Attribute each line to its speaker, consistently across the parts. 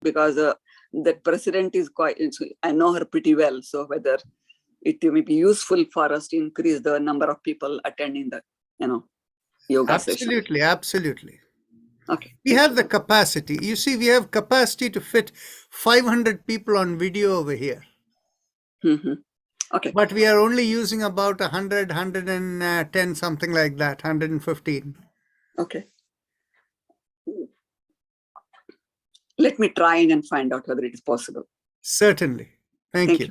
Speaker 1: because that president is quite, I know her pretty well. So whether it may be useful for us to increase the number of people attending the, yoga session.
Speaker 2: Absolutely, absolutely.
Speaker 1: Okay.
Speaker 2: We have the capacity. You see, we have capacity to fit 500 people on video over here.
Speaker 1: Mm-hmm. Okay.
Speaker 2: But we are only using about 100, 110, something like that, 115.
Speaker 1: Okay. Let me try and find out whether it is possible.
Speaker 2: Certainly. Thank you.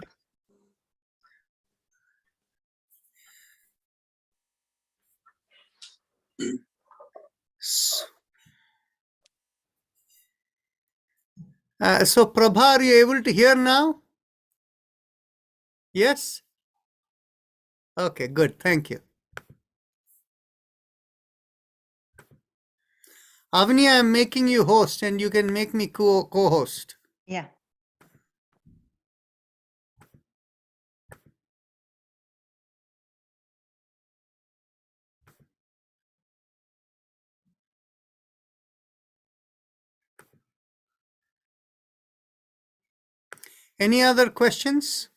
Speaker 2: So Prabha, are you able to hear now? Yes? Okay, good. Thank you. Avani, I am making you host and you can make me co-host.
Speaker 3: Yeah.
Speaker 2: Any other questions?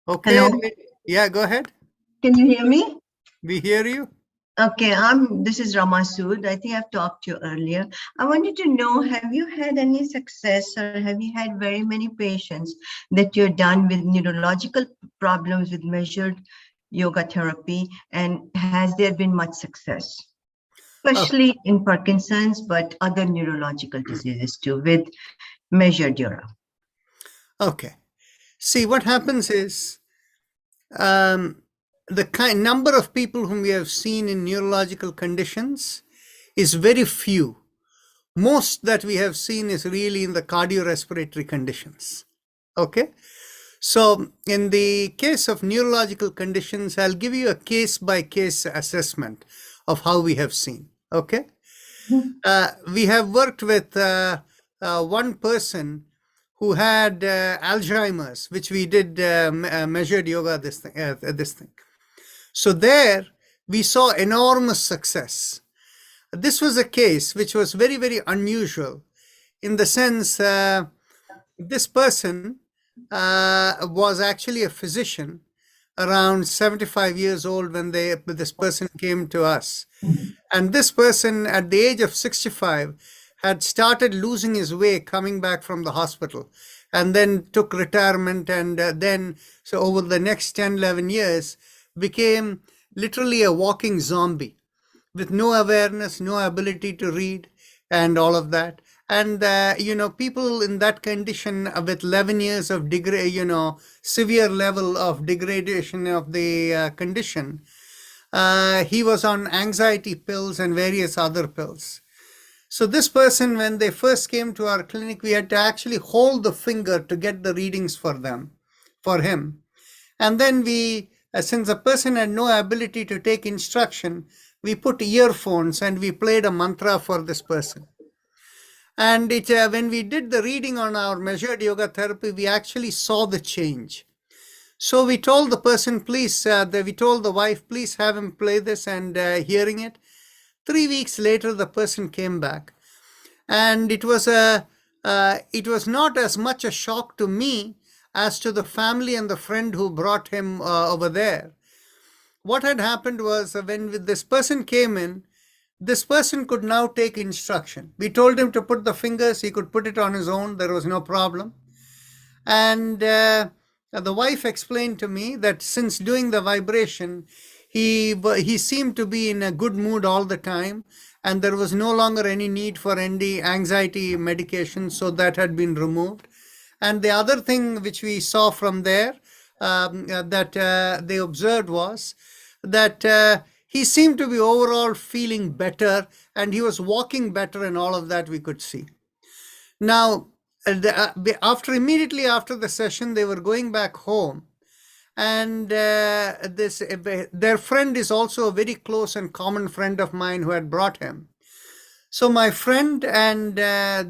Speaker 2: Okay.
Speaker 4: Hello.
Speaker 2: Yeah, go ahead.
Speaker 4: Can you hear me?
Speaker 2: We hear you.
Speaker 4: Okay, this is Rama Sood. I think I've talked to you earlier. I wanted to know, have you had any success or have you had very many patients that you're done with neurological problems with measured yoga therapy, and has there been much success? Especially in Parkinson's, but other neurological diseases too with measured yoga.
Speaker 2: Okay. See, what happens is the number of people whom we have seen in neurological conditions is very few. Most that we have seen is really in the cardiorespiratory conditions. Okay. So in the case of neurological conditions, I'll give you a case-by-case assessment of how we have seen. Okay. We have worked with one person who had Alzheimer's, which we did measured yoga, this thing. So there we saw enormous success. This was a case which was very, very unusual in the sense this person was actually a physician around 75 years old when this person came to us. And this person at the age of 65 had started losing his way coming back from the hospital, and then took retirement, and so over the next 10, 11 years became literally a walking zombie with no awareness, no ability to read and all of that. And people in that condition with 11 years of severe level of degradation of the condition, he was on anxiety pills and various other pills. So this person, when they first came to our clinic, we had to actually hold the finger to get the readings for him. And then since the person had no ability to take instruction, we put earphones and we played a mantra for this person. And when we did the reading on our measured yoga therapy, we actually saw the change. So we told the person, please, we told the wife, please have him play this, and hearing it. 3 weeks later, the person came back, and it was not as much a shock to me as to the family and the friend who brought him over there. What had happened was when this person came in, this person could now take instruction. We told him to put the fingers, he could put it on his own, there was no problem. And the wife explained to me that since doing the vibration, he seemed to be in a good mood all the time, and there was no longer any need for any anxiety medication, so that had been removed. And the other thing which we saw from there that they observed was that he seemed to be overall feeling better, and he was walking better, and all of that we could see. Now, immediately after the session, they were going back home. And their friend is also a very close and common friend of mine who had brought him. So my friend and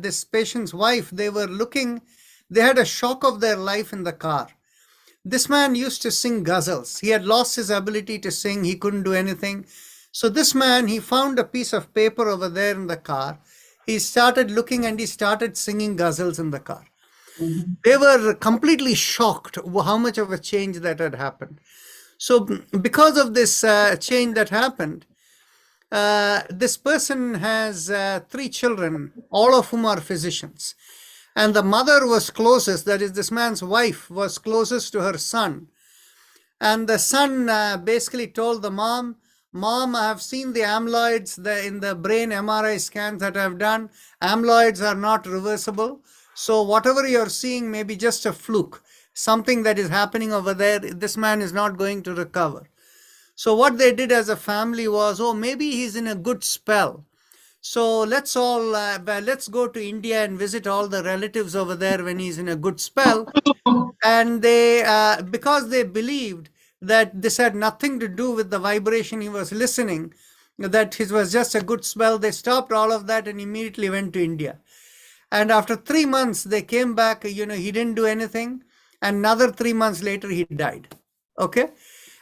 Speaker 2: this patient's wife, they had a shock of their life in the car. This man used to sing ghazals. He had lost his ability to sing. He couldn't do anything. So this man, he found a piece of paper over there in the car. He started looking and he started singing ghazals in the car. They were completely shocked how much of a change that had happened. So because of this change that happened, this person has 3 children, all of whom are physicians. And the mother was closest, that is, this man's wife was closest to her son. And the son basically told the mom, I have seen the amyloids in the brain MRI scans that I've done. Amyloids are not reversible. So whatever you're seeing may be just a fluke, something that is happening over there. This man is not going to recover. So what they did as a family was, oh, maybe he's in a good spell. So let's go to India and visit all the relatives over there when he's in a good spell. And they, because they believed that this had nothing to do with the vibration he was listening, that it was just a good spell, they stopped all of that and immediately went to India. And after 3 months, they came back, he didn't do anything. And another 3 months later, he died. Okay.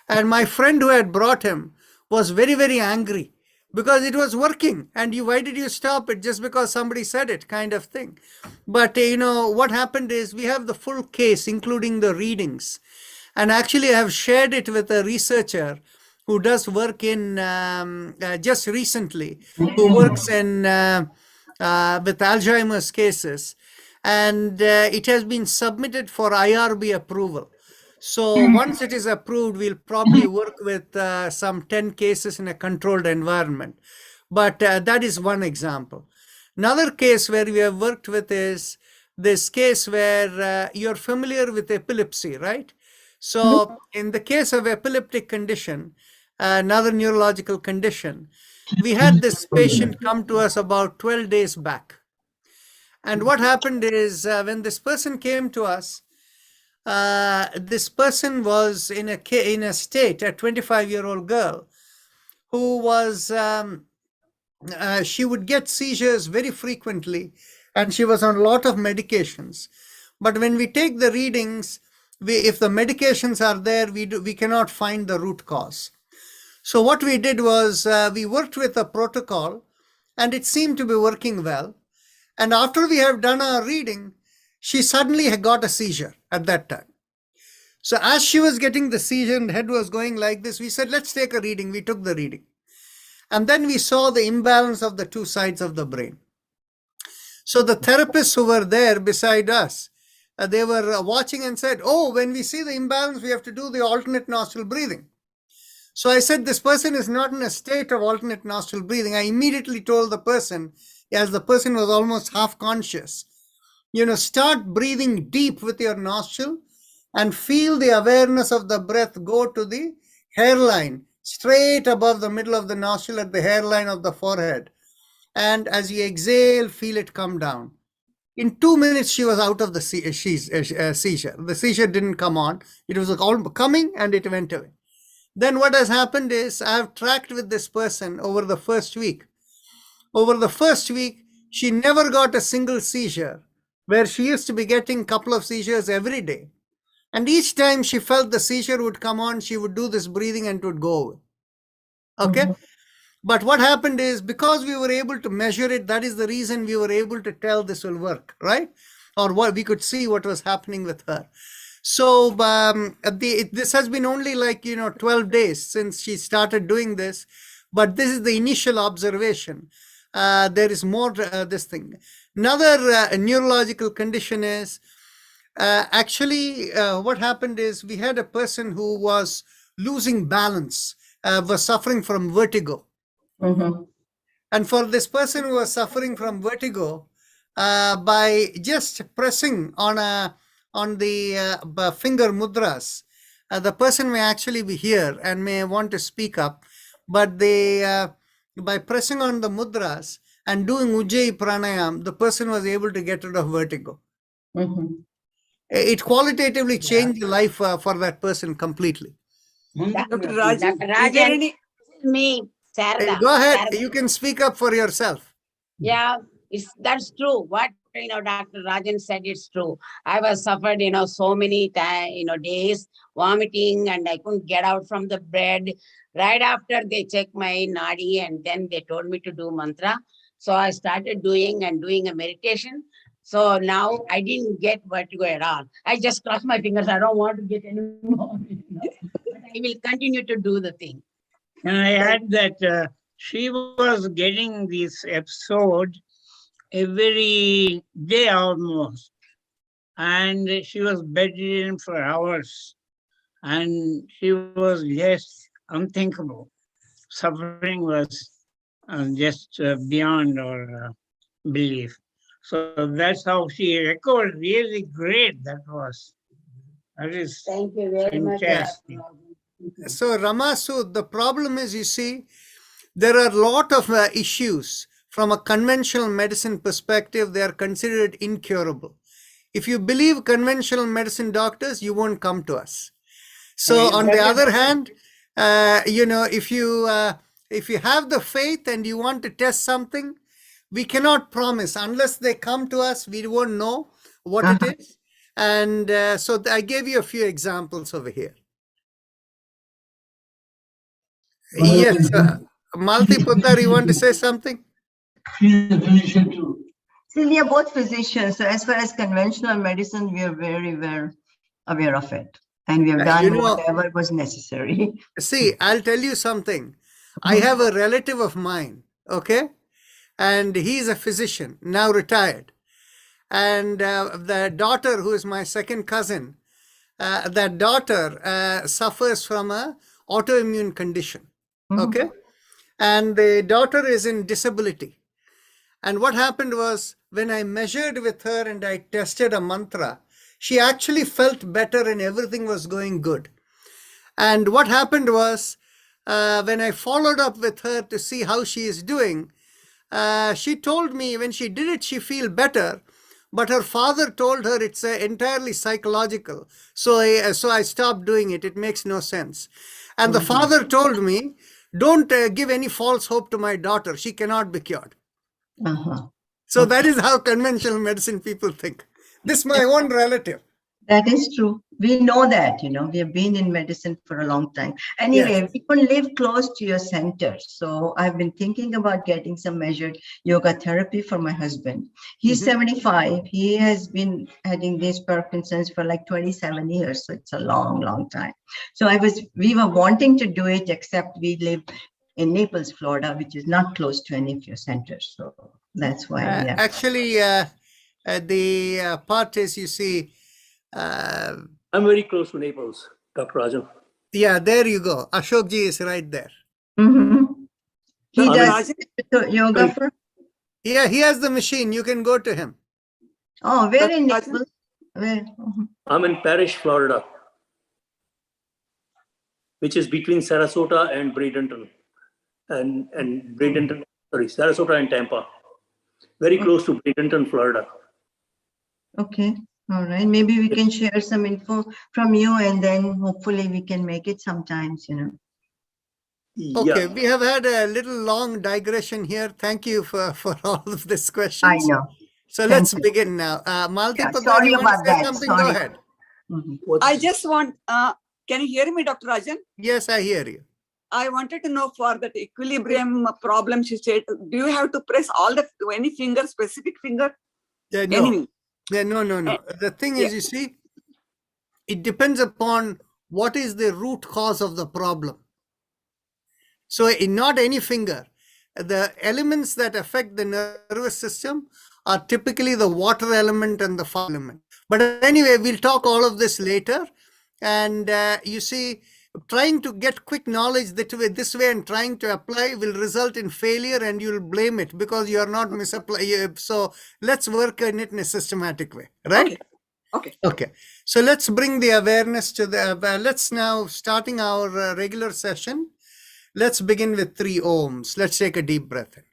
Speaker 2: And my friend who had brought him was very, very angry because it was working. And why did you stop it? Just because somebody said it, kind of thing. But, what happened is we have the full case, including the readings. And actually, I have shared it with a researcher who does work in, just recently, who works in with Alzheimer's cases. And it has been submitted for IRB approval. So once it is approved, we'll probably work with some 10 cases in a controlled environment. But that is one example. Another case where we have worked with is this case where you're familiar with epilepsy, right? So in the case of epileptic condition, another neurological condition, we had this patient come to us about 12 days back. And what happened is when this person came to us, this person was in a state, a 25-year-old girl, who was, she would get seizures very frequently, and she was on a lot of medications. But when we take the readings, if the medications are there, we cannot find the root cause. So what we did was we worked with a protocol, and it seemed to be working well. And after we have done our reading, she suddenly had got a seizure at that time. So as she was getting the seizure and head was going like this, we said, let's take a reading. We took the reading. And then we saw the imbalance of the 2 sides of the brain. So the therapists who were there beside us, they were watching and said, oh, when we see the imbalance, we have to do the alternate nostril breathing. So I said, this person is not in a state of alternate nostril breathing. I immediately told the person, as the person was almost half conscious, start breathing deep with your nostril and feel the awareness of the breath go to the hairline, straight above the middle of the nostril at the hairline of the forehead. And as you exhale, feel it come down. In 2 minutes, she was out of the seizure. The seizure didn't come on. It was all coming and it went away. Then what has happened is I have tracked with this person over the first week. Over the first week, she never got a single seizure, where she used to be getting a couple of seizures every day. And each time she felt the seizure would come on, she would do this breathing and it would go away. Okay? But what happened is, because we were able to measure it, that is the reason we were able to tell this will work, right? Or what we could see what was happening with her. So this has been only 12 days since she started doing this, but this is the initial observation. There is more this thing. Another neurological condition is what happened is we had a person who was losing balance, was suffering from vertigo. And for this person who was suffering from vertigo, by just pressing on the finger mudras, the person may actually be here and may want to speak up, but by pressing on the mudras and doing Ujjayi Pranayama, the person was able to get rid of vertigo. It qualitatively changed the life for that person completely.
Speaker 1: Dr. Rajan,
Speaker 3: Dr.
Speaker 1: is there
Speaker 3: Rajan,
Speaker 1: any?
Speaker 3: me, Sarada.
Speaker 2: Go ahead.
Speaker 3: Sarada.
Speaker 2: You can speak up for yourself.
Speaker 3: Yeah, that's true. What Dr. Rajan said, it's true. I was suffered, so many days, vomiting, and I couldn't get out from the bed. Right after they checked my nadi and then they told me to do mantra. So I started doing a meditation. So now I didn't get vertigo at all. I just crossed my fingers. I don't want to get any more. But I will continue to do the thing.
Speaker 5: And I add that she was getting this episode every day almost. And she was bedridden for hours. And she was just unthinkable. Suffering was just beyond our belief. So that's how she recovered really great. That is
Speaker 3: Thank you very much.
Speaker 5: fantastic.
Speaker 2: So Ramasu, the problem is, you see, there are a lot of issues from a conventional medicine perspective. They are considered incurable. If you believe conventional medicine doctors, you won't come to us. So on the other hand, if you have the faith and you want to test something, we cannot promise unless they come to us. We won't know what it is. And so I gave you a few examples over here. Yes, Malti Puttar, you want to say something?
Speaker 6: She's a physician too.
Speaker 4: See, we are both physicians. So as far as conventional medicine, we are very well aware of it. And we have done whatever was necessary.
Speaker 2: See, I'll tell you something. I have a relative of mine, okay? And he's a physician, now retired. And the daughter, who is my second cousin, that daughter suffers from a autoimmune condition, okay? And the daughter is in disability. And what happened was, when I measured with her and I tested a mantra, she actually felt better and everything was going good. And what happened was, when I followed up with her to see how she is doing, she told me when she did it, she feel better. But her father told her it's entirely psychological. So I stopped doing it. It makes no sense. And the father told me, don't give any false hope to my daughter. She cannot be cured. So that is how conventional medicine people think. This is my own relative.
Speaker 4: That is true. We know that, we have been in medicine for a long time. Anyway, we can live close to your center. So I've been thinking about getting some measured yoga therapy for my husband. He's 75. He has been having this Parkinson's for like 27 years. So it's a long, long time. So we were wanting to do it, except we live in Naples, Florida, which is not close to any of your centers. So that's why.
Speaker 2: Actually, the part is, you see,
Speaker 6: I'm very close to Naples, Dr. Rajan.
Speaker 2: yeah, there you go. Ashokji is right there.
Speaker 4: He
Speaker 1: Dr.
Speaker 4: does yoga for.
Speaker 2: Yeah, he has the machine. You can go to him.
Speaker 4: Oh, where in Naples? Where?
Speaker 6: I'm in Parrish, Florida, which is between Sarasota and Bradenton. And Bradenton, sorry, Sarasota and Tampa. Very close to Bradenton, Florida.
Speaker 4: Okay. All right. Maybe we can share some info from you, and then hopefully we can make it sometimes,
Speaker 2: Okay,
Speaker 6: Yeah.
Speaker 2: we have had a little long digression here. Thank you for all of these questions.
Speaker 4: I know.
Speaker 2: So let's begin now. Malti Puttar,
Speaker 4: sorry
Speaker 2: you want
Speaker 4: about
Speaker 2: to say
Speaker 4: that.
Speaker 2: something?
Speaker 4: Sorry.
Speaker 2: Go ahead.
Speaker 1: I just want, can you hear me, Dr. Rajan?
Speaker 2: Yes, I hear you.
Speaker 1: I wanted to know, for that equilibrium problem, she said, do you have to press any finger, specific finger?
Speaker 2: No.
Speaker 1: Any?
Speaker 2: No. The thing is, you see, it depends upon what is the root cause of the problem. So not any finger. The elements that affect the nervous system are typically the water element and the fire element. But anyway, we'll talk all of this later. And you see, trying to get quick knowledge this way and trying to apply will result in failure, and you'll blame it because you are not misapplying. So let's work on it in a systematic way, right? Okay. So let's bring the awareness to let's now, starting our regular session, let's begin with 3 ohms. Let's take a deep breath in.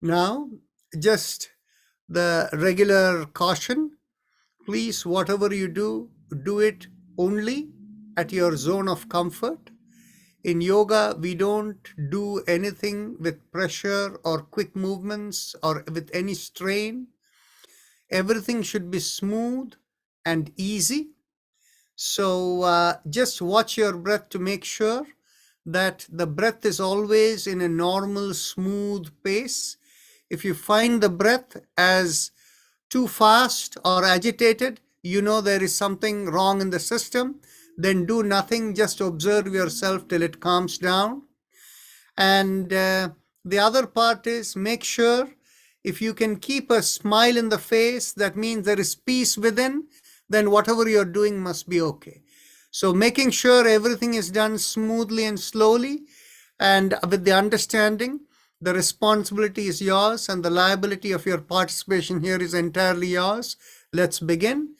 Speaker 2: Now, just the regular caution. Please, whatever you do, do it only at your zone of comfort. In yoga, we don't do anything with pressure or quick movements or with any strain. Everything should be smooth and easy. So just watch your breath to make sure that the breath is always in a normal, smooth pace. If you find the breath as too fast or agitated, you know there is something wrong in the system, then do nothing, just observe yourself till it calms down. And the other part is make sure if you can keep a smile in the face, that means there is peace within, then whatever you're doing must be okay. So making sure everything is done smoothly and slowly and with the understanding the responsibility is yours and the liability of your participation here is entirely yours. Let's begin.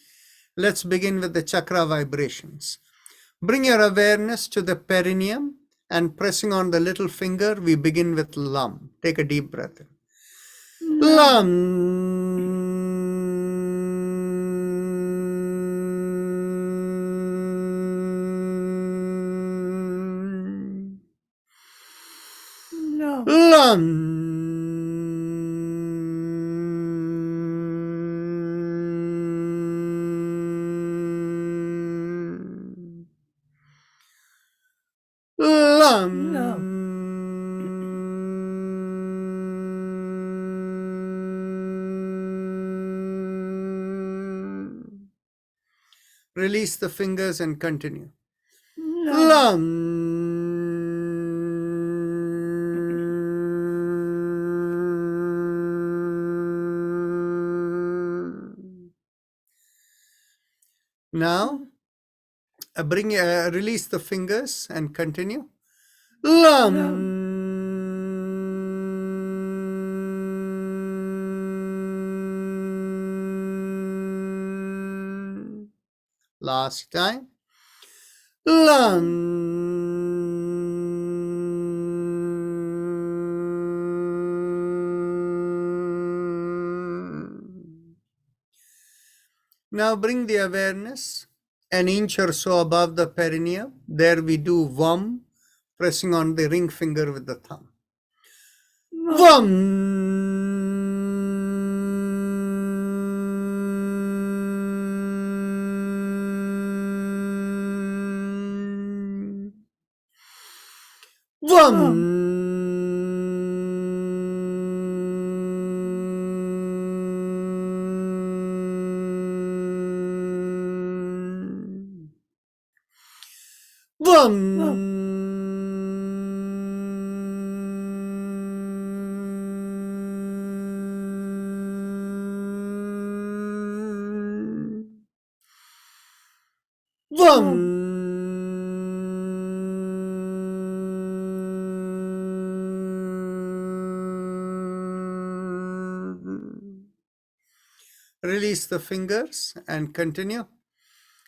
Speaker 2: Let's begin with the chakra vibrations. Bring your awareness to the perineum and pressing on the little finger, we begin with Lam. Take a deep breath in. Lam. Lam. Lam. Release the fingers and continue. Lam. Now, release the fingers and continue. Lam. Last time. Lam. Now bring the awareness an inch or so above the perineum. There we do Vam, pressing on the ring finger with the thumb. Vam. Vam. Vam. Vam. Release the fingers and continue.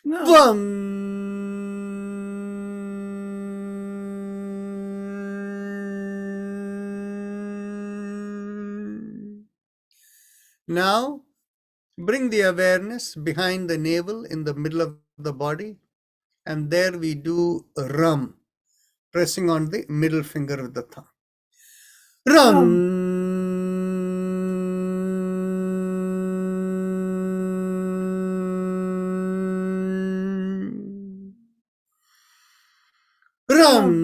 Speaker 2: Vam. Now, bring the awareness behind the navel in the middle of the body, and there we do Ram, pressing on the middle finger with the thumb. Ram. Ram.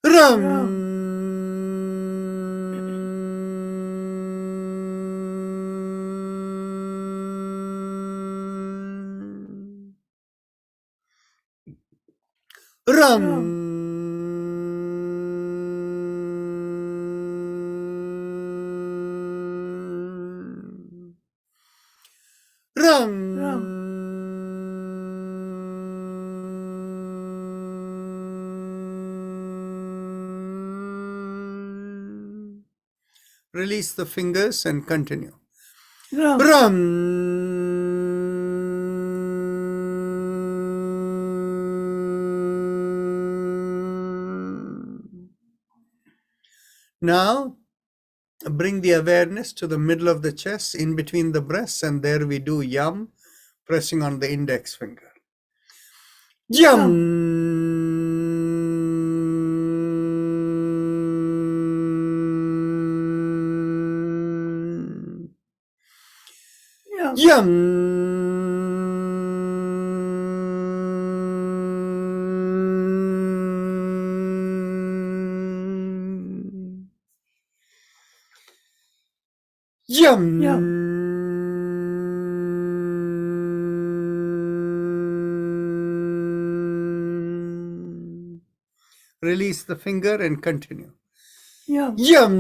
Speaker 2: Ram. Ram. Ram. Release the fingers and continue. Ram. Now, bring the awareness to the middle of the chest, in between the breasts, and there we do yum, pressing on the index finger. Yum. Yum. Release the finger and continue. Yum.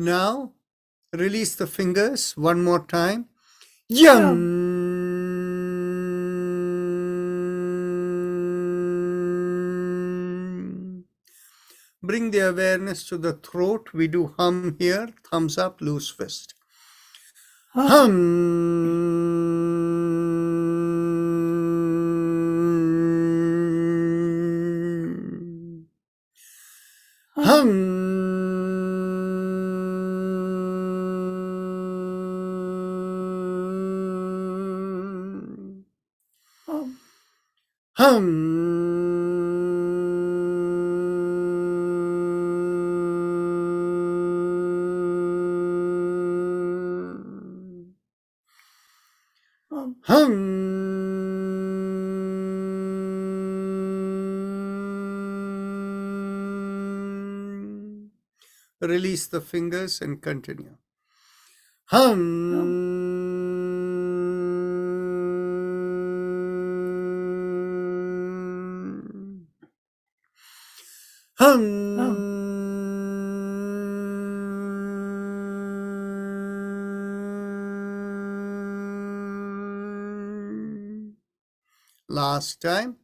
Speaker 2: Now, release the fingers one more time. Bring the awareness to the throat. We do hum here. Thumbs up, loose fist. Release the fingers and continue. Last time.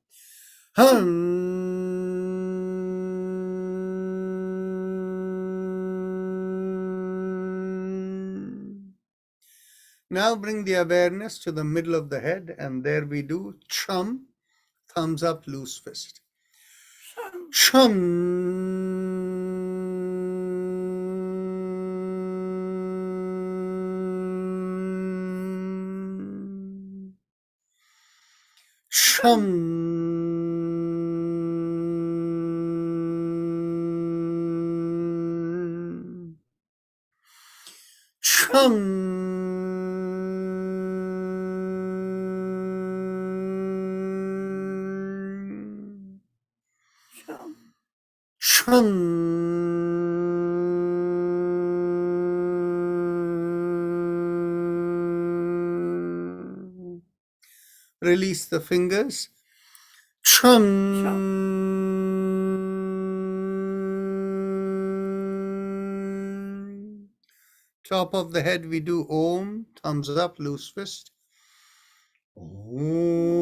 Speaker 2: Now bring the awareness to the middle of the head, and there we do chum, thumbs up, loose fist. Release the fingers. Top of the head, we do Om, thumbs up, loose fist. Om.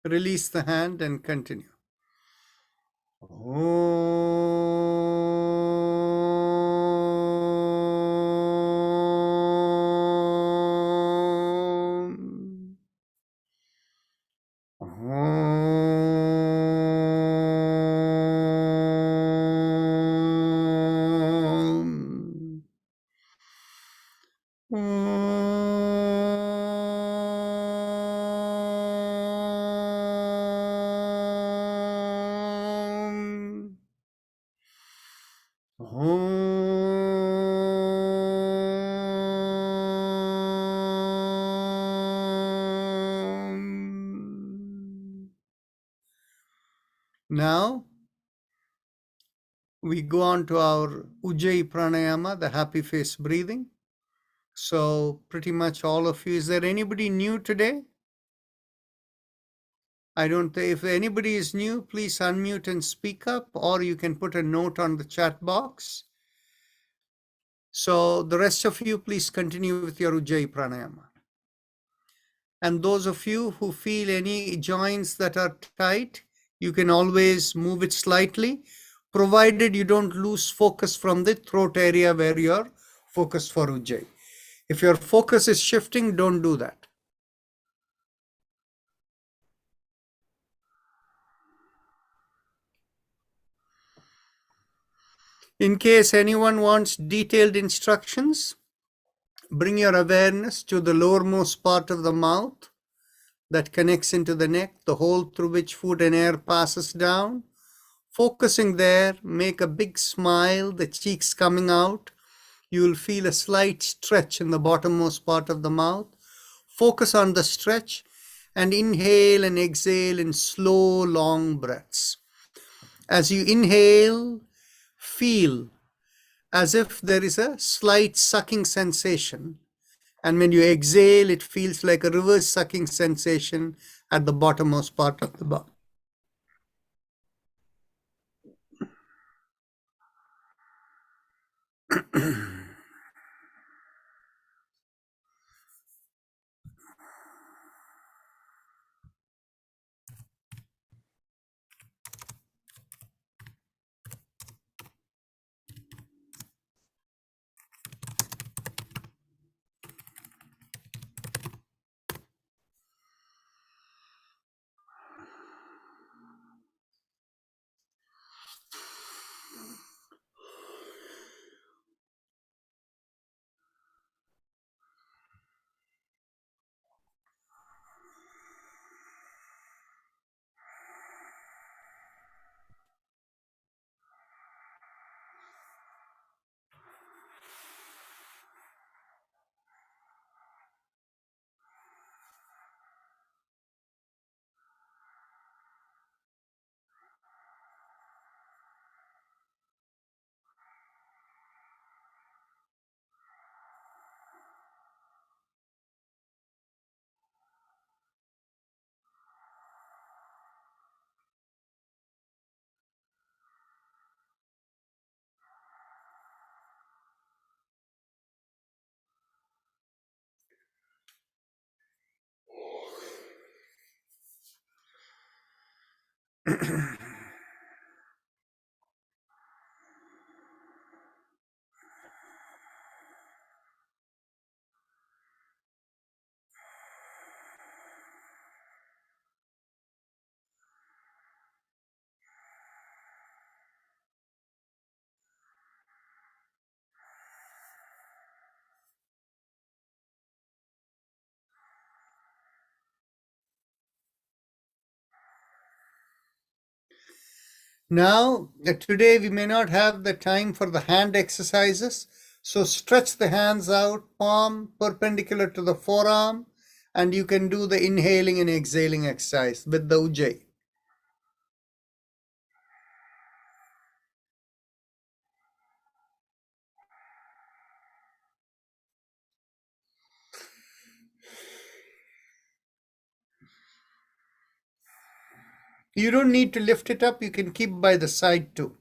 Speaker 2: Release the hand and continue. Now we go on to our Ujjayi Pranayama, the happy face breathing. So pretty much all of you, is there anybody new today? I don't think, if anybody is new, please unmute and speak up, or you can put a note on the chat box. So the rest of you, please continue with your Ujjayi Pranayama. And those of you who feel any joints that are tight, you can always move it slightly, provided you don't lose focus from the throat area where you're focused for Ujjayi. If your focus is shifting, don't do that. In case anyone wants detailed instructions, bring your awareness to the lowermost part of the mouth that connects into the neck, the hole through which food and air passes down. Focusing there, make a big smile, the cheeks coming out. You will feel a slight stretch in the bottommost part of the mouth. Focus on the stretch and inhale and exhale in slow, long breaths. As you inhale, feel as if there is a slight sucking sensation. And when you exhale, it feels like a reverse sucking sensation at the bottommost part of the mouth. Now, today we may not have the time for the hand exercises. So stretch the hands out, palm perpendicular to the forearm, and you can do the inhaling and exhaling exercise with the Ujjayi. You don't need to lift it up. You can keep by the side too.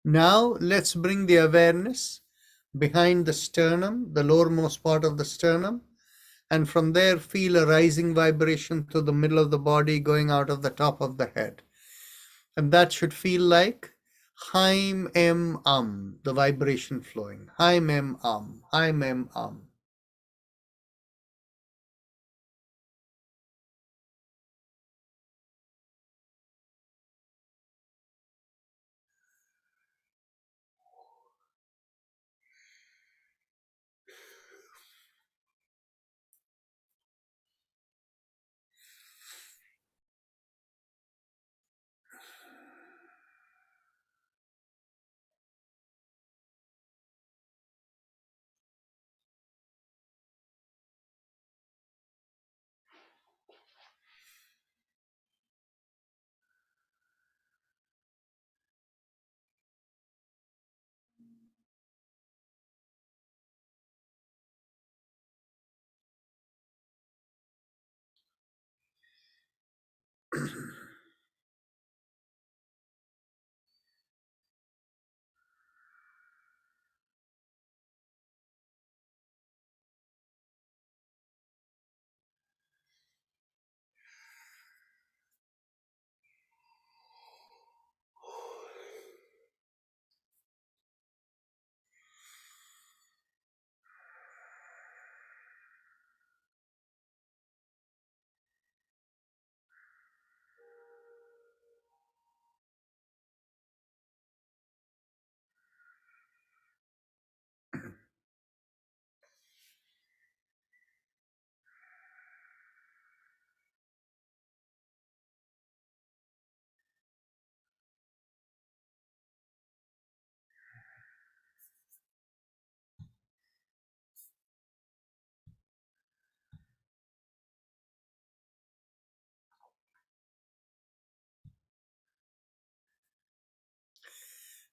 Speaker 2: Now let's bring the awareness behind the sternum, the lowermost part of the sternum, and from there feel a rising vibration to the middle of the body going out of the top of the head. And that should feel like Haim Em the vibration flowing. Haim Em Haim Em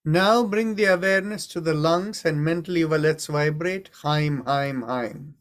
Speaker 2: Now bring the awareness to the lungs and mentally let's vibrate Haim Haim.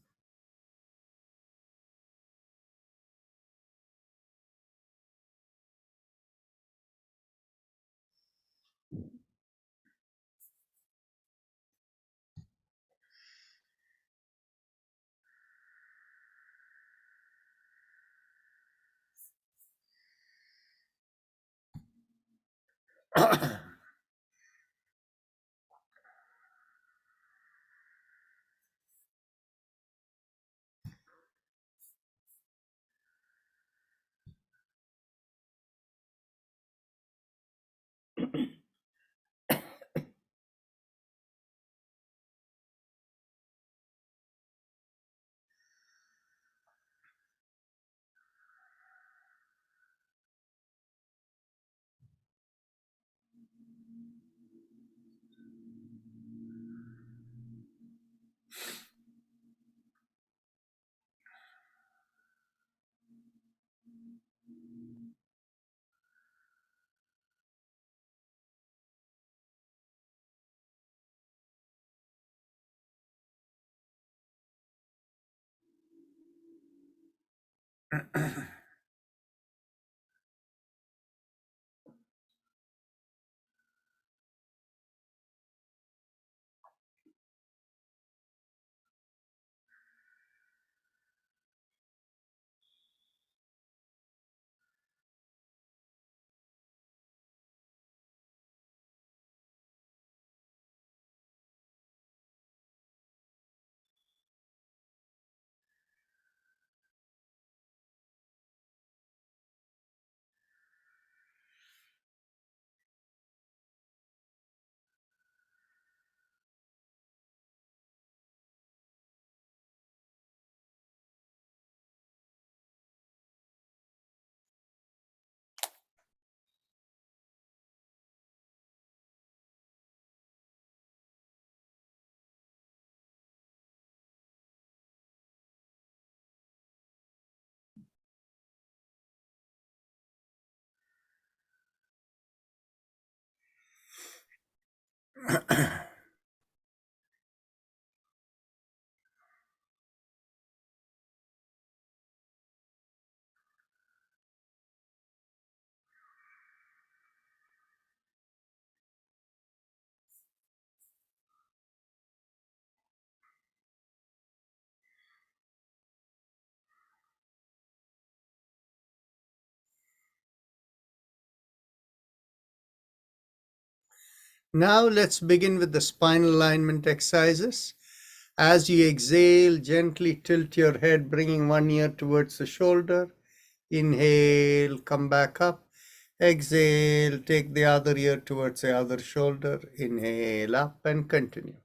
Speaker 2: Now let's begin with the spinal alignment exercises. As you exhale, gently tilt your head, bringing one ear towards the shoulder. Inhale, come back up. Exhale, take the other ear towards the other shoulder. Inhale up and continue.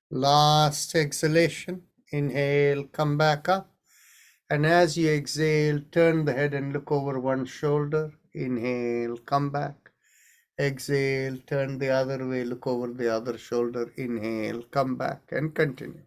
Speaker 2: Last exhalation. Inhale, come back up. And as you exhale, turn the head and look over one shoulder. Inhale, come back. Exhale, turn the other way, look over the other shoulder. Inhale, come back and continue.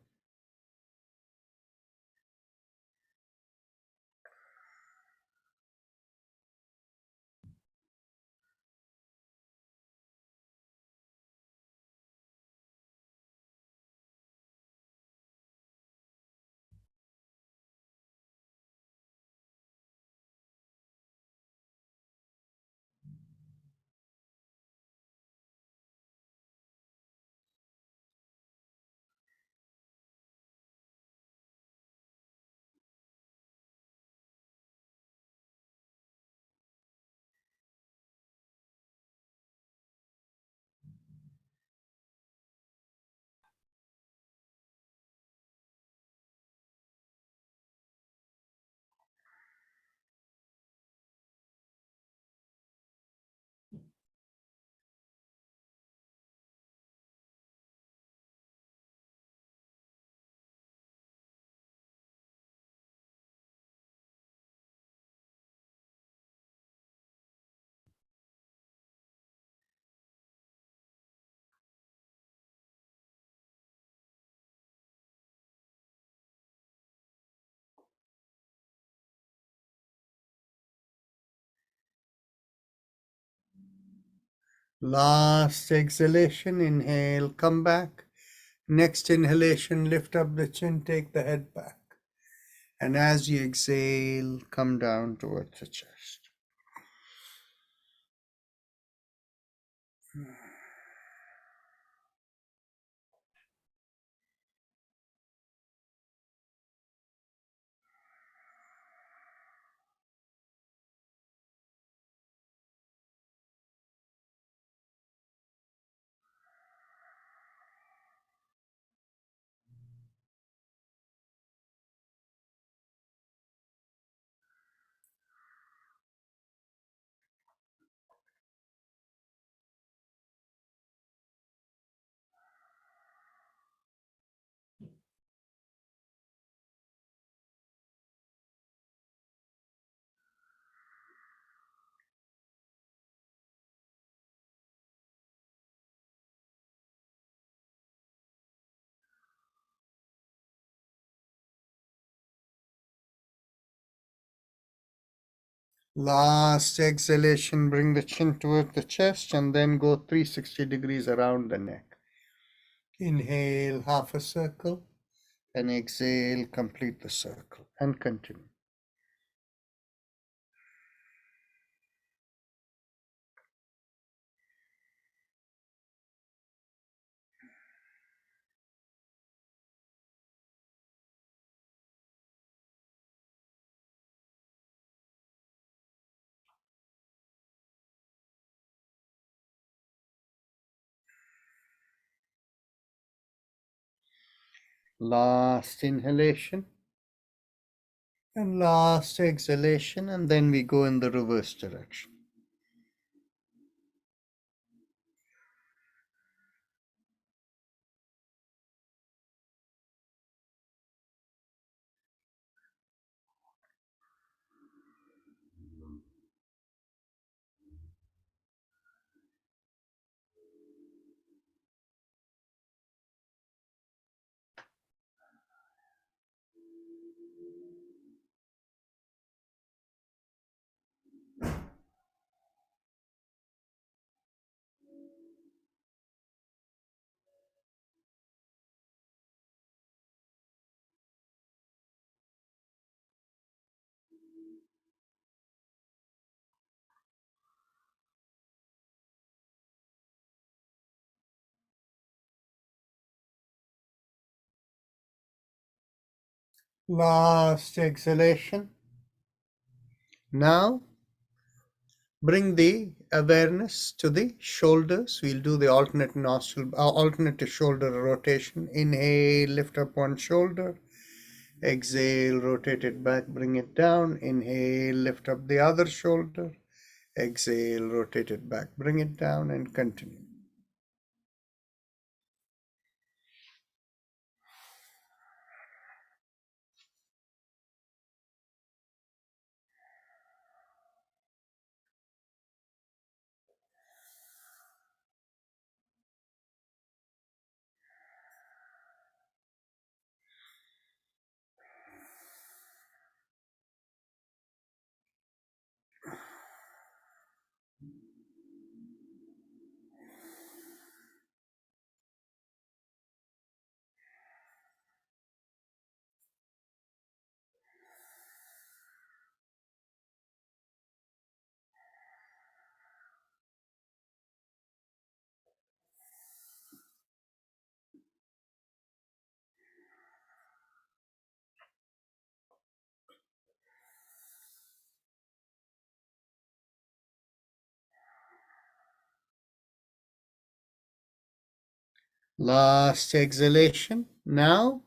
Speaker 2: Last exhalation, inhale, come back. Next inhalation, lift up the chin, take the head back. And as you exhale, come down towards the chest. Last exhalation, bring the chin towards the chest and then go 360 degrees around the neck. Inhale, half a circle, and exhale, complete the circle, and continue. Last inhalation and last exhalation, and then we go in the reverse direction. Last exhalation. Now bring the awareness to the shoulders. We'll do the alternate nostril, alternate shoulder rotation. Inhale, lift up one shoulder. Exhale, rotate it back, bring it down. Inhale, lift up the other shoulder. Exhale, rotate it back, bring it down, and continue. Last exhalation. Now,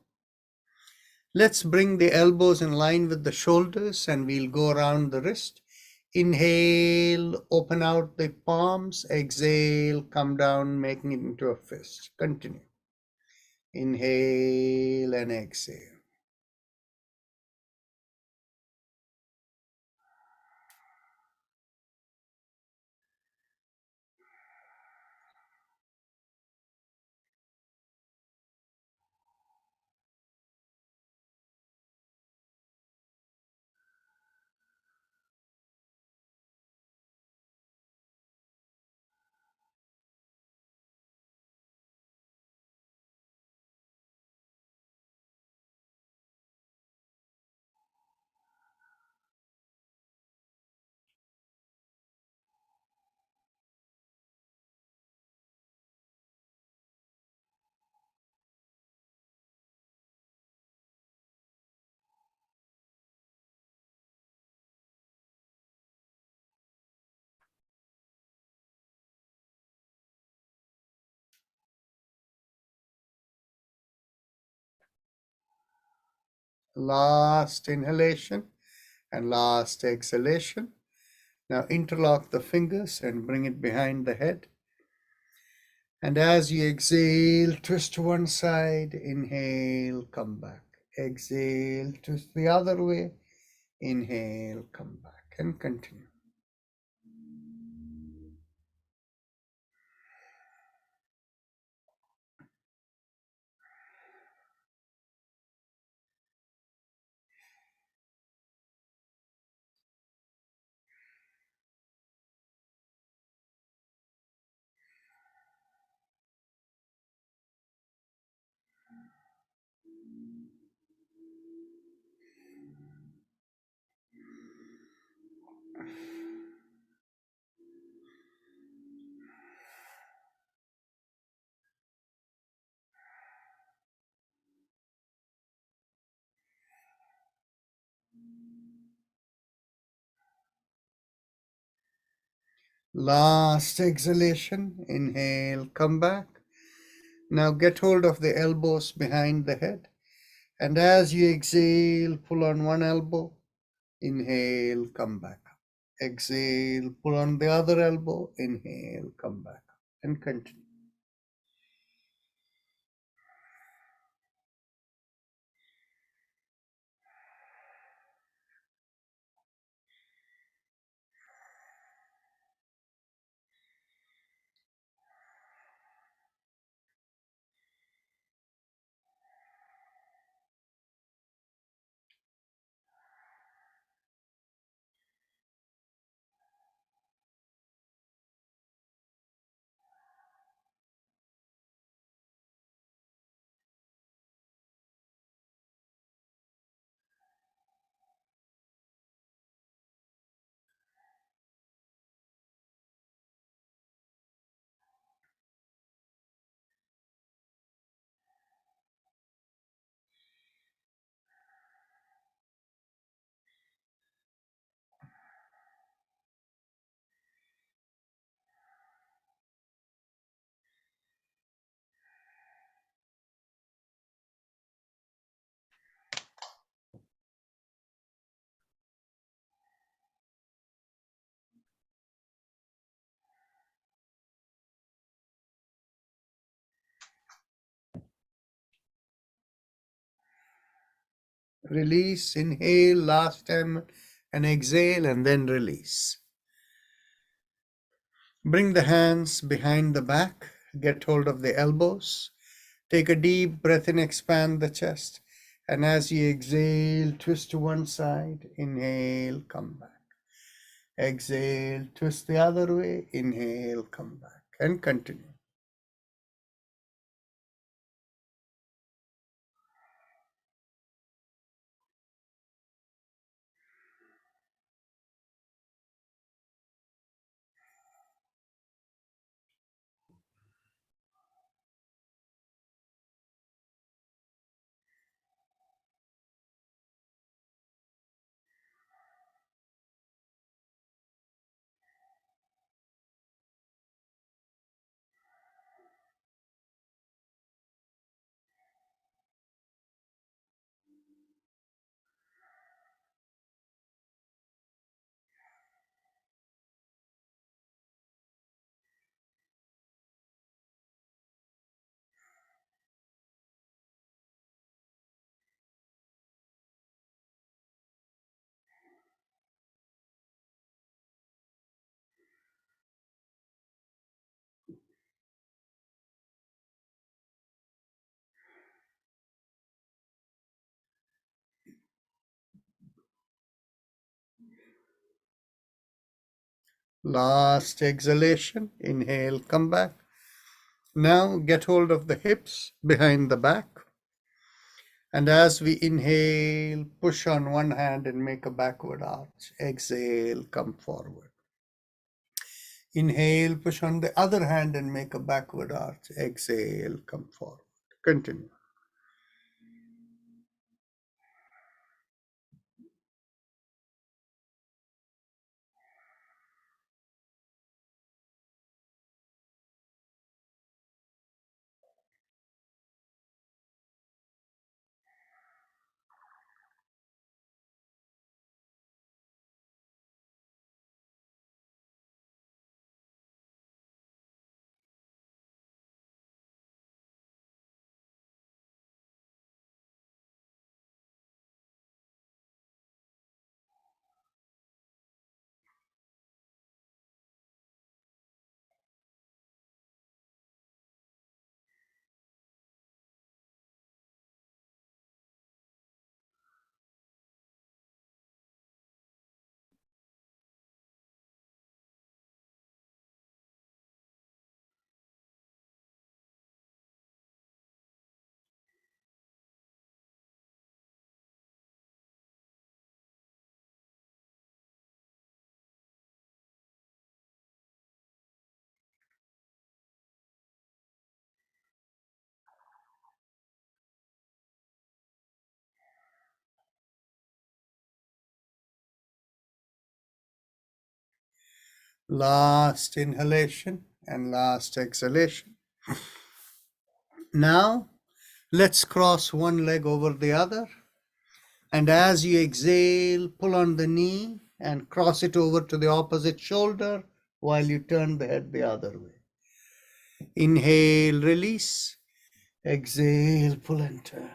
Speaker 2: let's bring the elbows in line with the shoulders and we'll go around the wrist. Inhale, open out the palms. Exhale, come down, making it into a fist. Continue. Inhale and exhale. Last inhalation and last exhalation. Now interlock the fingers and bring it behind the head. And as you exhale, twist to one side, inhale, come back. Exhale, twist the other way, inhale, come back, and continue. Last exhalation, inhale, come back. Now get hold of the elbows behind the head. And as you exhale, pull on one elbow, inhale, come back up. Exhale, pull on the other elbow, inhale, come back up, and continue. Release, inhale, last time, and exhale, and then release. Bring the hands behind the back, get hold of the elbows. Take a deep breath in, expand the chest. And as you exhale, twist to one side, inhale, come back. Exhale, twist the other way, inhale, come back, and continue. Last exhalation, inhale, come back. Now get hold of the hips behind the back. And as we inhale, push on one hand and make a backward arch. Exhale, come forward. Inhale, push on the other hand and make a backward arch. Exhale, come forward. Continue. Last inhalation and last exhalation. Now, let's cross one leg over the other. And as you exhale, pull on the knee and cross it over to the opposite shoulder while you turn the head the other way. Inhale, release. Exhale, pull and turn.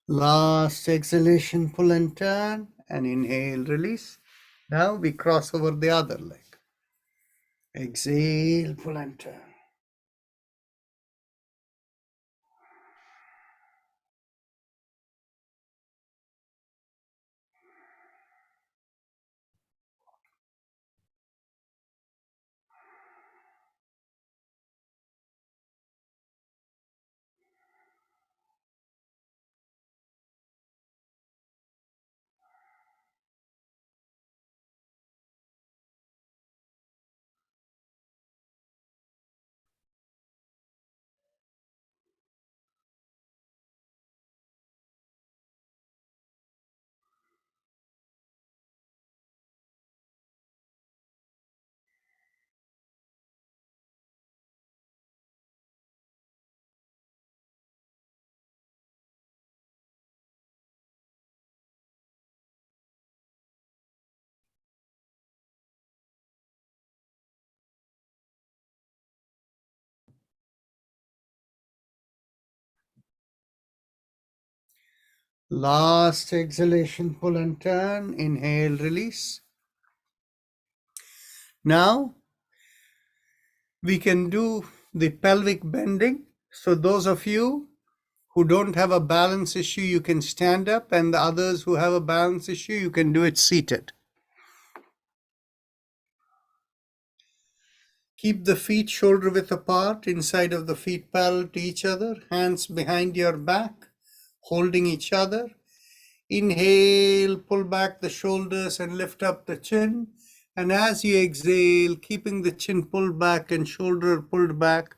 Speaker 2: Last exhalation, pull and turn, and inhale, release. Now we cross over the other leg. Exhale, pull and turn. Last exhalation, pull and turn. Inhale, release. Now we can do the pelvic bending. So those of you who don't have a balance issue, you can stand up, and the others who have a balance issue, you can do it seated. Keep the feet shoulder width apart, inside of the feet parallel to each other, hands behind your back, holding each other. Inhale, pull back the shoulders and lift up the chin. And as you exhale, keeping the chin pulled back and shoulder pulled back,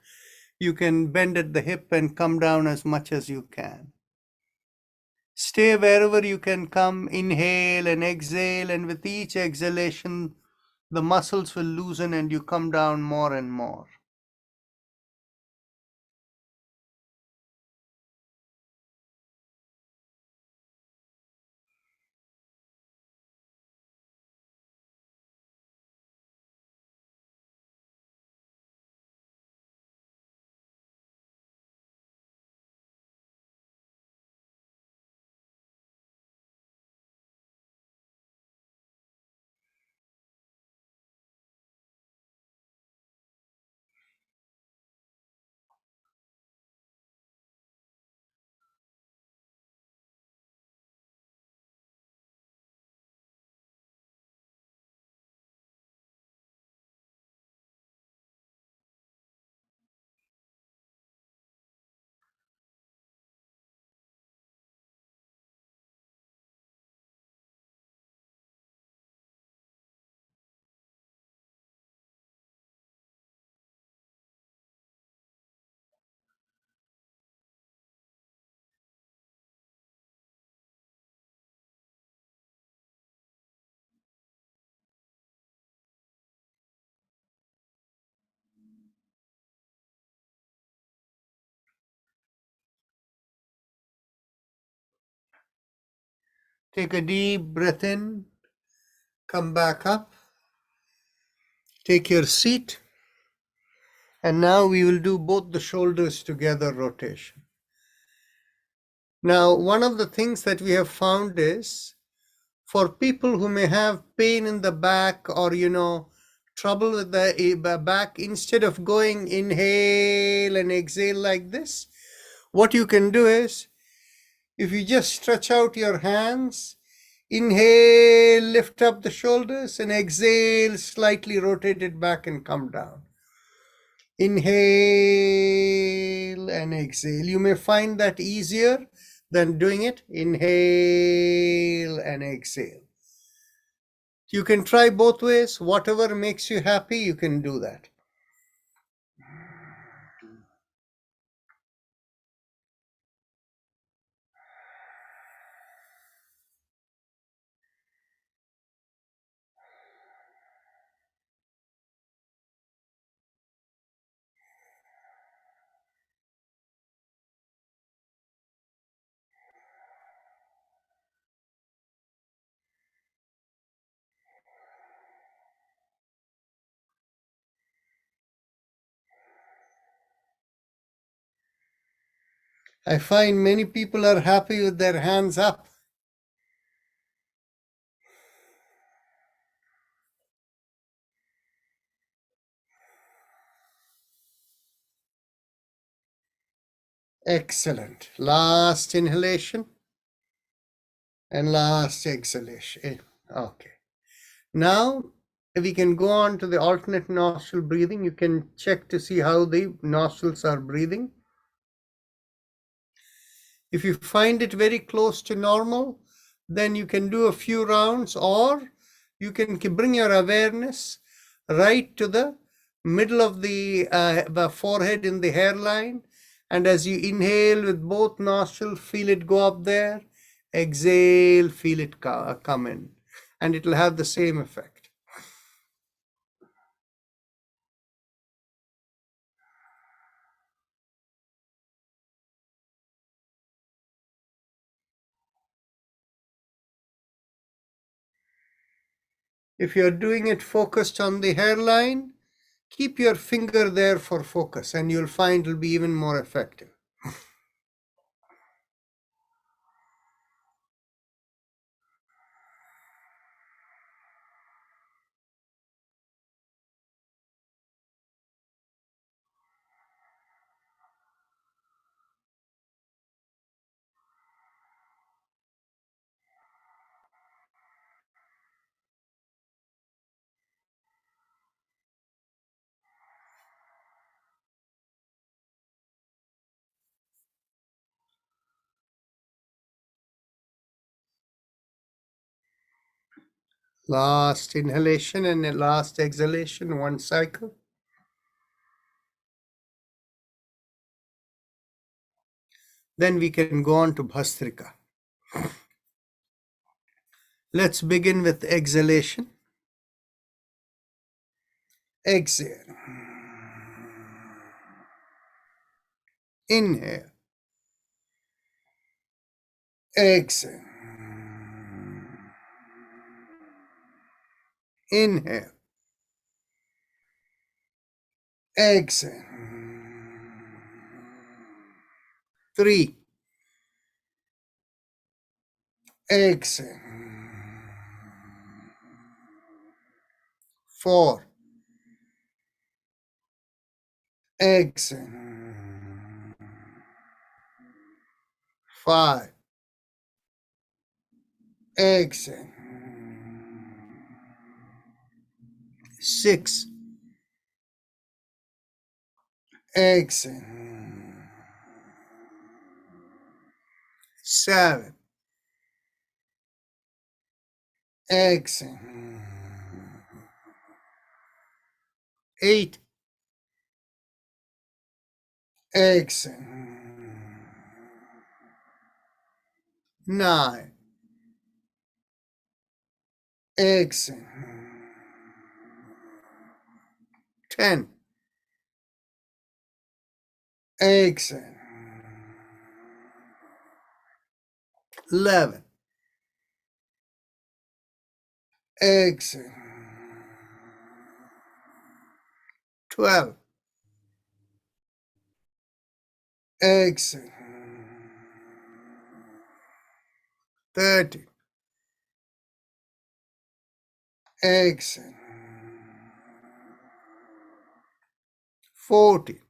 Speaker 2: you can bend at the hip and come down as much as you can. Stay wherever you can come. Inhale and exhale, and with each exhalation, the muscles will loosen and you come down more and more. Take a deep breath in, come back up, take your seat, and now we will do both the shoulders together rotation. Now, one of the things that we have found is for people who may have pain in the back or, trouble with the back, instead of going inhale and exhale like this, what you can do is, if you just stretch out your hands, inhale, lift up the shoulders, and exhale, slightly rotate it back and come down. Inhale and exhale. You may find that easier than doing it. Inhale and exhale. You can try both ways. Whatever makes you happy, you can do that. I find many people are happy with their hands up. Excellent. Last inhalation and last exhalation. Okay. Now we can go on to the alternate nostril breathing. You can check to see how the nostrils are breathing. If you find it very close to normal, then you can do a few rounds, or you can bring your awareness right to the middle of the forehead in the hairline. And as you inhale with both nostrils, feel it go up there. Exhale, feel it come in. And it will have the same effect. If you're doing it focused on the hairline, keep your finger there for focus, and you'll find it'll be even more effective. Last inhalation and last exhalation, one cycle. Then we can go on to Bhastrika. Let's begin with exhalation. Exhale. Inhale. Exhale. Inhale. Exhale. 3. Exhale. 4. Exhale. 5. Exhale. 6. Exhale. 7. Exhale. 8. Exhale. 9. Exhale. 10. Exhale. 11. Exhale. 12. Exhale. 30. Exhale. 40.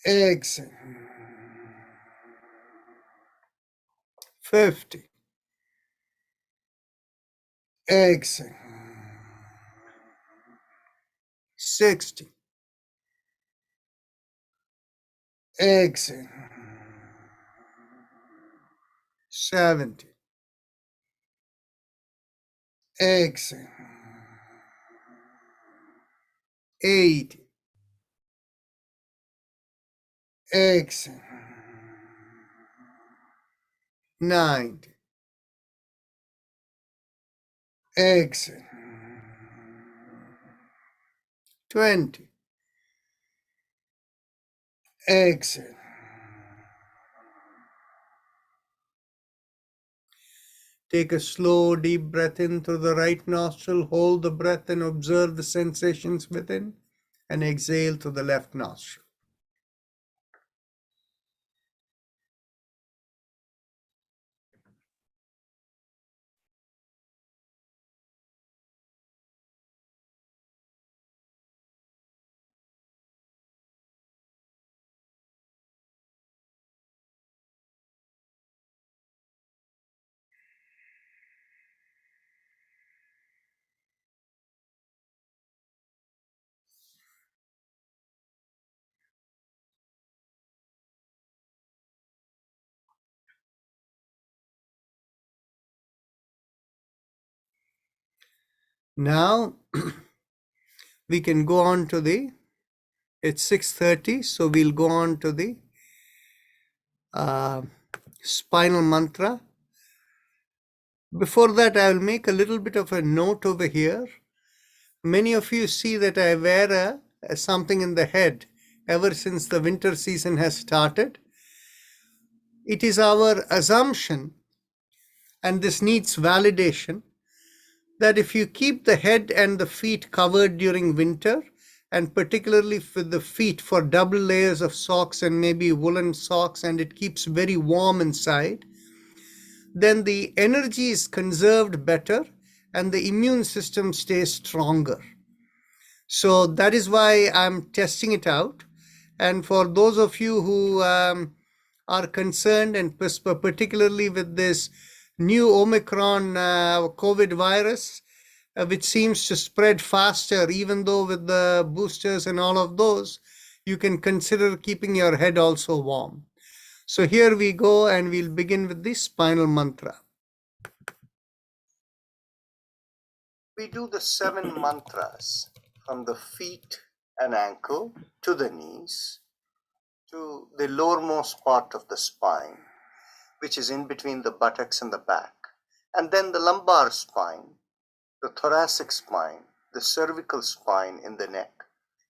Speaker 2: Exhale. 50. Exhale. 60. Exhale. 70. Exhale. 80. Exhale. 90. Exhale. 20. Exhale. Take a slow, deep breath in through the right nostril. Hold the breath and observe the sensations within. And exhale through the left nostril. Now we can go on to it's 6:30, so we'll go on to the spinal mantra. Before that, I will make a little bit of a note over here. Many of you see that I wear something in the head ever since the winter season has started. It is our assumption, and this needs validation, that if you keep the head and the feet covered during winter, and particularly for the feet for double layers of socks and maybe woolen socks, and it keeps very warm inside, then the energy is conserved better and the immune system stays stronger. So that is why I'm testing it out. And for those of you who are concerned, and particularly with this new Omicron COVID virus, which seems to spread faster, even though with the boosters and all of those, you can consider keeping your head also warm. So here we go, and we'll begin with the spinal mantra. We do the 7 mantras from the feet and ankle to the knees to the lowermost part of the spine, which is in between the buttocks and the back, and then the lumbar spine, the thoracic spine, the cervical spine in the neck,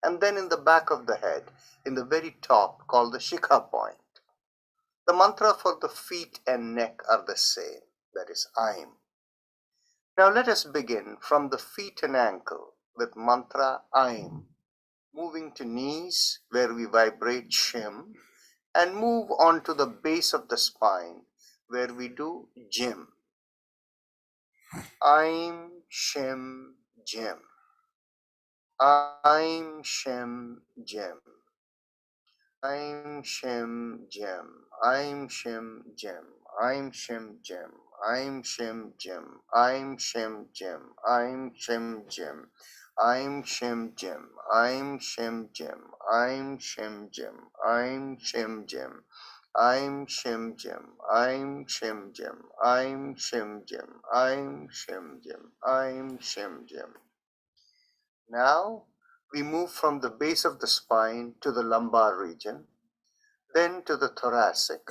Speaker 2: and then in the back of the head, in the very top, called the Shikha point. The mantra for the feet and neck are the same, that is Aim. Now let us begin from the feet and ankle with mantra Aim, moving to knees where we vibrate Shim, and move on to the base of the spine where we do Jim. Aim, Shim, Jim. Aim, Shim, Jim. Aim, Shim, Jim. Aim, Shim, Jim. Aim, Shim, Jim. Aim, Shim, Jim. Aim, Shim, Jim. Aim, Shim, Jim. Aim, Shim, Jim. Aim, Shim, Jim. Aim, Shim, Jim. Aim, Shim, Jim. Aim, Shim, Jim. Aim, Shim, Jim. Aim, Shim, Jim. Aim, Shim, Jim. Aim, Shim, Jim. Now we move from the base of the spine to the lumbar region, then to the thoracic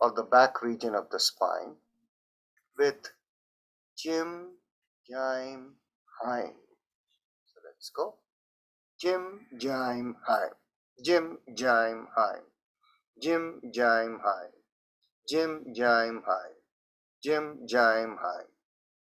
Speaker 2: or the back region of the spine with Jim, Jaim, Haim. So let's go. Jim, Jaim, Haim. Jim, Jaim, Haim. Jim, Jaim, Haim. Jim, Jaim, Haim. Jim, Jaim, Haim.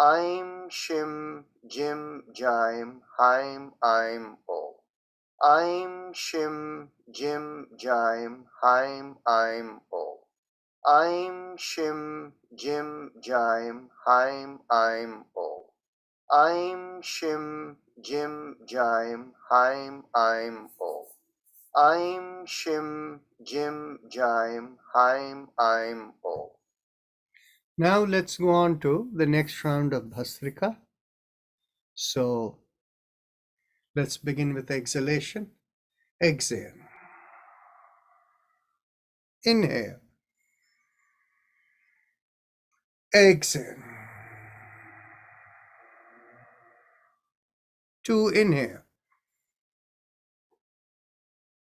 Speaker 7: Aim Shim Jim Jim Haim Aim Om. Aim Shim Jim Jim Haim Aim Om. Aim Shim Jim Jim Haim Aim Om. Aim Shim Jim Jim Haim Aim Om. Aim Shim Jim Jim Haim Aim Om.
Speaker 2: Now let's go on to the next round of Bhastrika. So let's begin with exhalation. Exhale. Inhale. Exhale. 2. Inhale.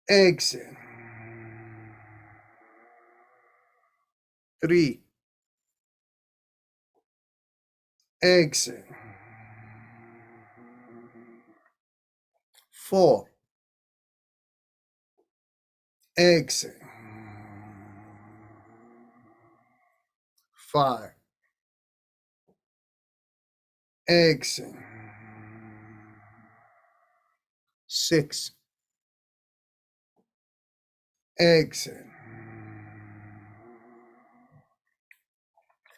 Speaker 2: Exhale. 3. Exhale. 4. Exhale. 5. Exhale. 6. Exhale.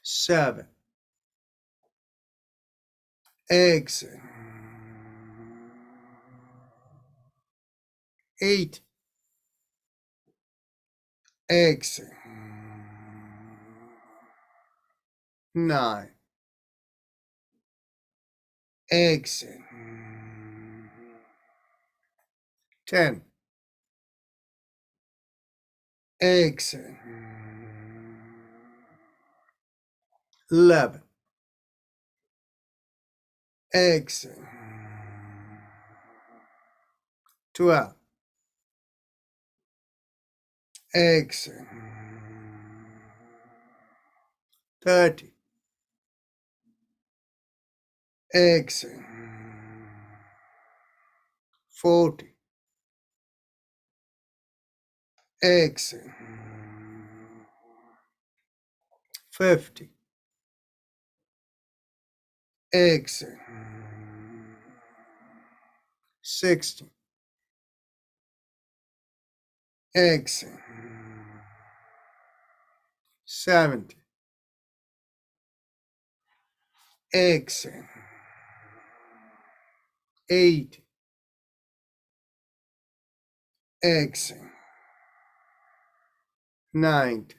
Speaker 2: 7. Exhale. 8. Exhale. 9. Exhale. 10. Exhale. 11. Exhale. 12. Exhale. 30. Exhale. 40. Exhale. 50. Exhale. 60. Exhale. 70. Exhale. 80. Exhale. 90.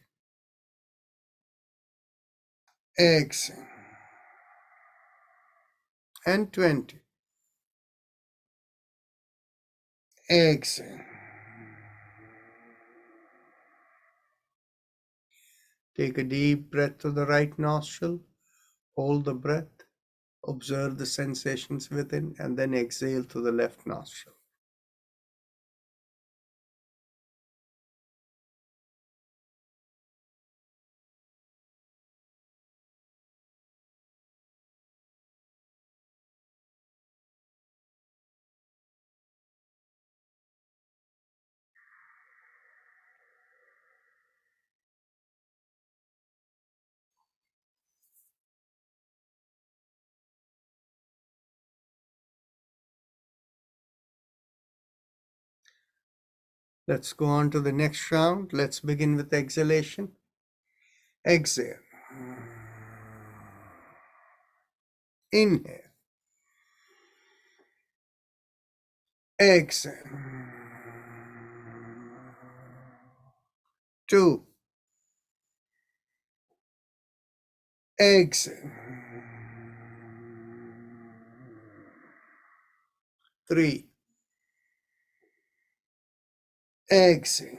Speaker 2: Exhale. And 20. Exhale. Take a deep breath through the right nostril. Hold the breath. Observe the sensations within, and then exhale through the left nostril. Let's go on to the next round. Let's begin with exhalation. Exhale. Inhale. Exhale. 2. Exhale. 3. Exhale.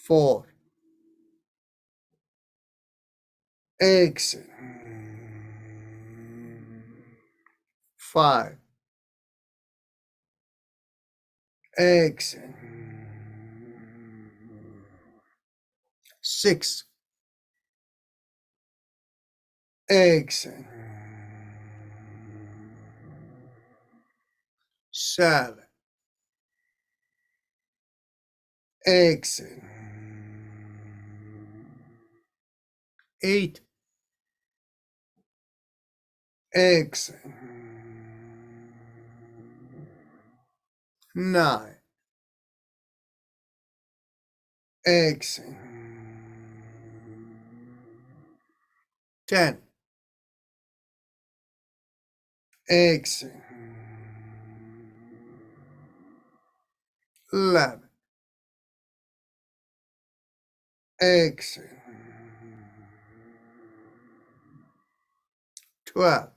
Speaker 2: 4. Exhale. 5. Exhale. 6. Exhale. 7. Exhale. 8. Exhale. 9. Exhale. 10. Exhale. 11. Exhale. 12.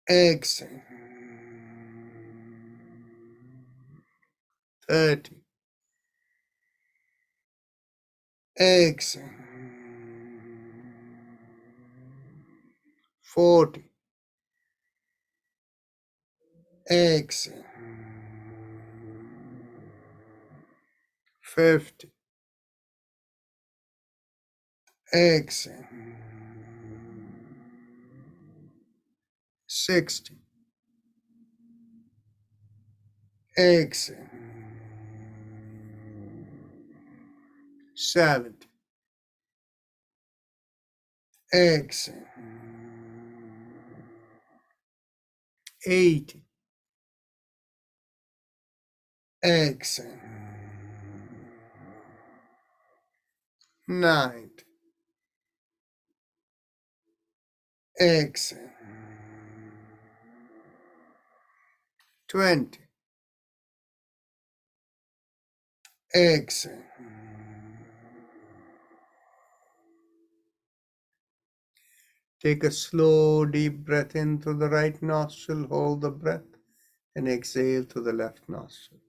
Speaker 2: Exhale. 30. Exhale. 40. Exhale. 50. Exhale. 60. Exhale. 70. Exhale. 80. Exhale. 90. Exhale. 20. Exhale. Take a slow, deep breath in through the right nostril, hold the breath, and exhale through the left nostril.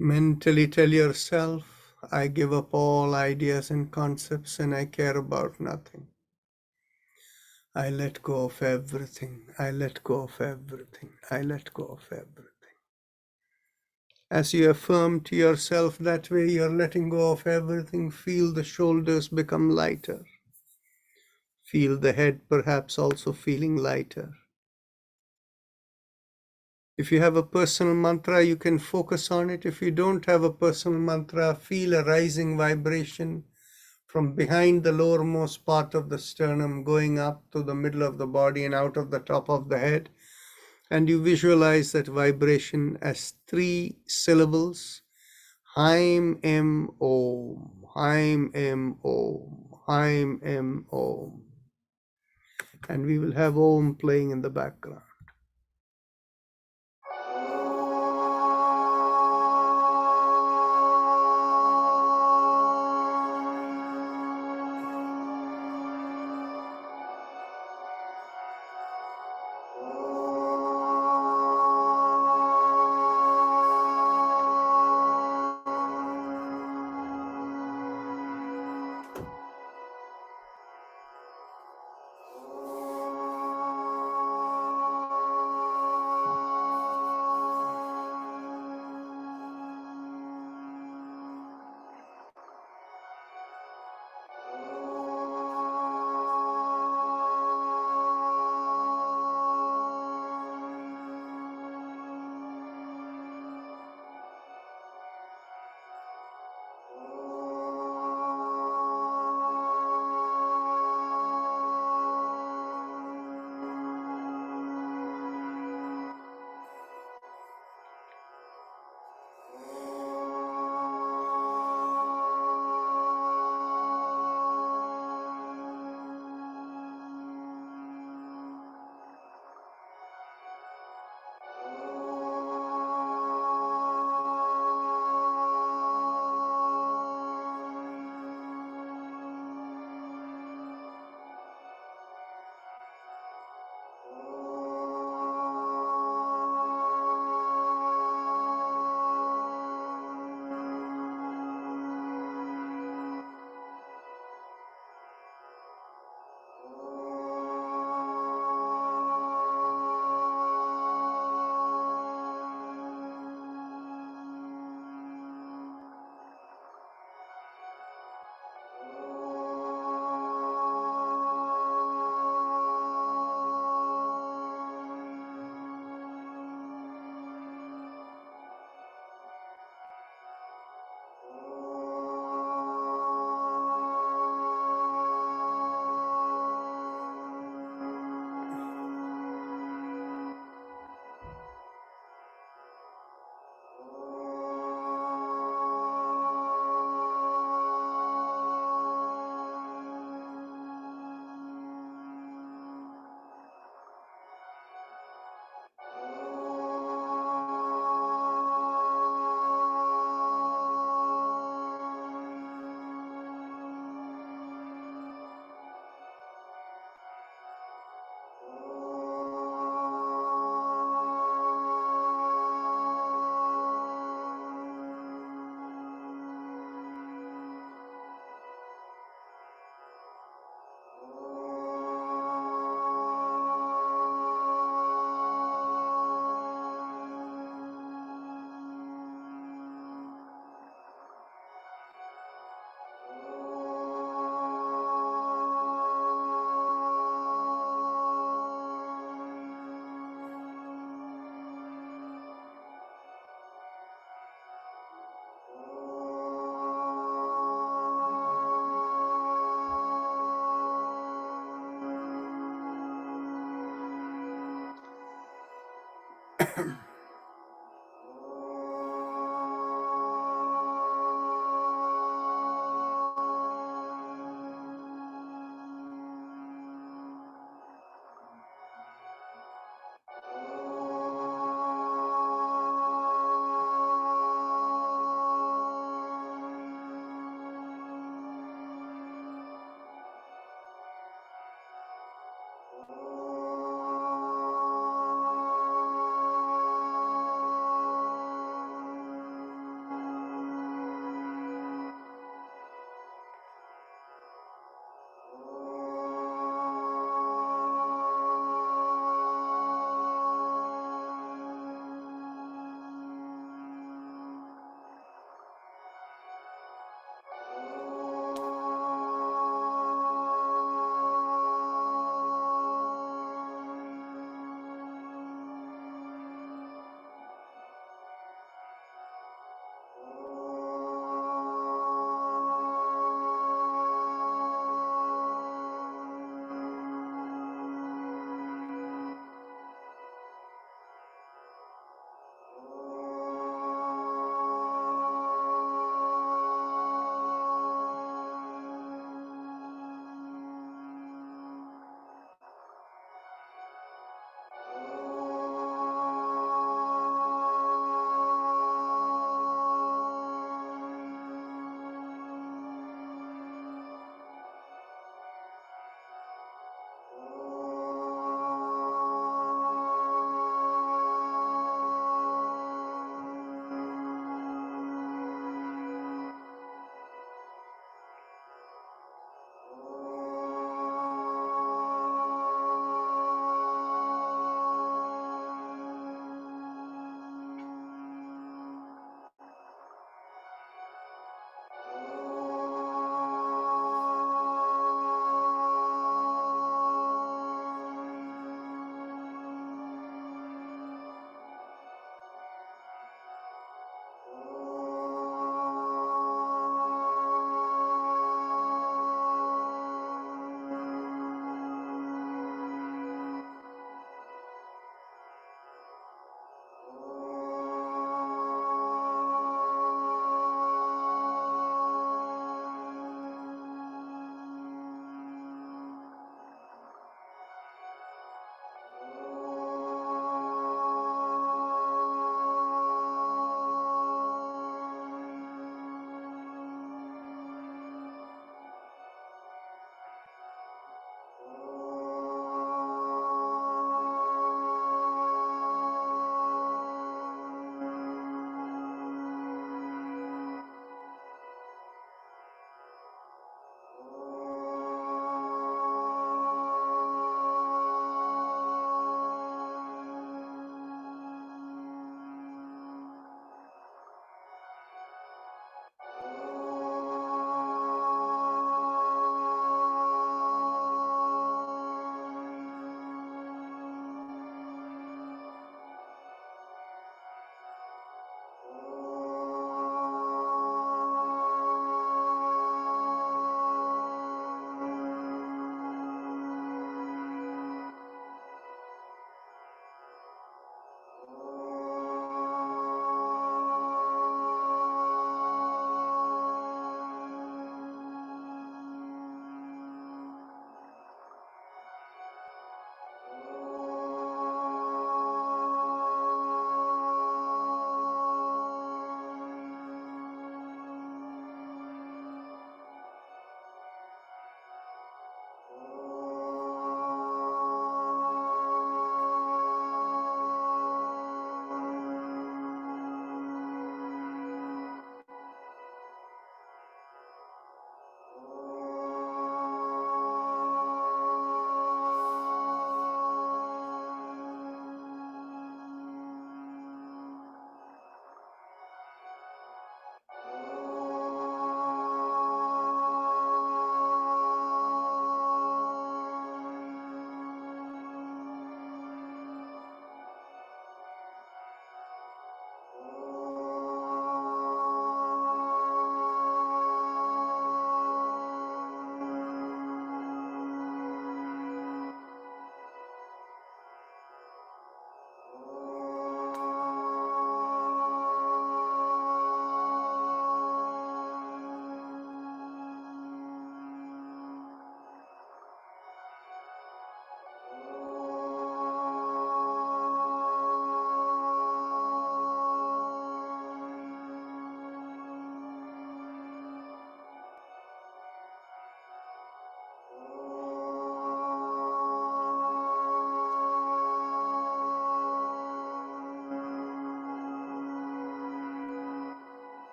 Speaker 2: Mentally tell yourself, I give up all ideas and concepts and I care about nothing. I let go of everything. I let go of everything. I let go of everything. As you affirm to yourself that way, you're letting go of everything. Feel the shoulders become lighter. Feel the head perhaps also feeling lighter. If you have a personal mantra, you can focus on it. If you don't have a personal mantra, feel a rising vibration from behind the lowermost part of the sternum going up to the middle of the body and out of the top of the head. And you visualize that vibration as 3 syllables. Haim Em Om, Haim Em Om, Haim Em Om. And we will have Om playing in the background.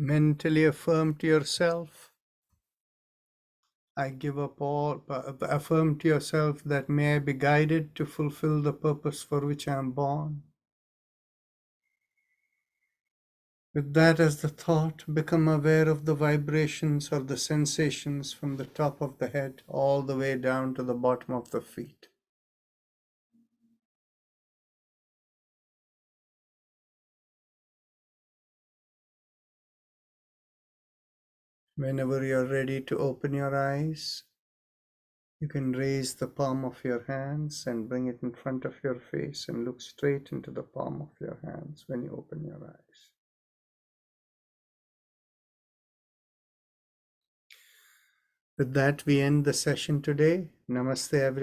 Speaker 2: Mentally affirm to yourself, I give up all, affirm to yourself that may I be guided to fulfill the purpose for which I am born. With that as the thought, become aware of the vibrations or the sensations from the top of the head all the way down to the bottom of the feet. Whenever you are ready to open your eyes, you can raise the palm of your hands and bring it in front of your face and look straight into the palm of your hands when you open your eyes. With that, we end the session today. Namaste, everyone.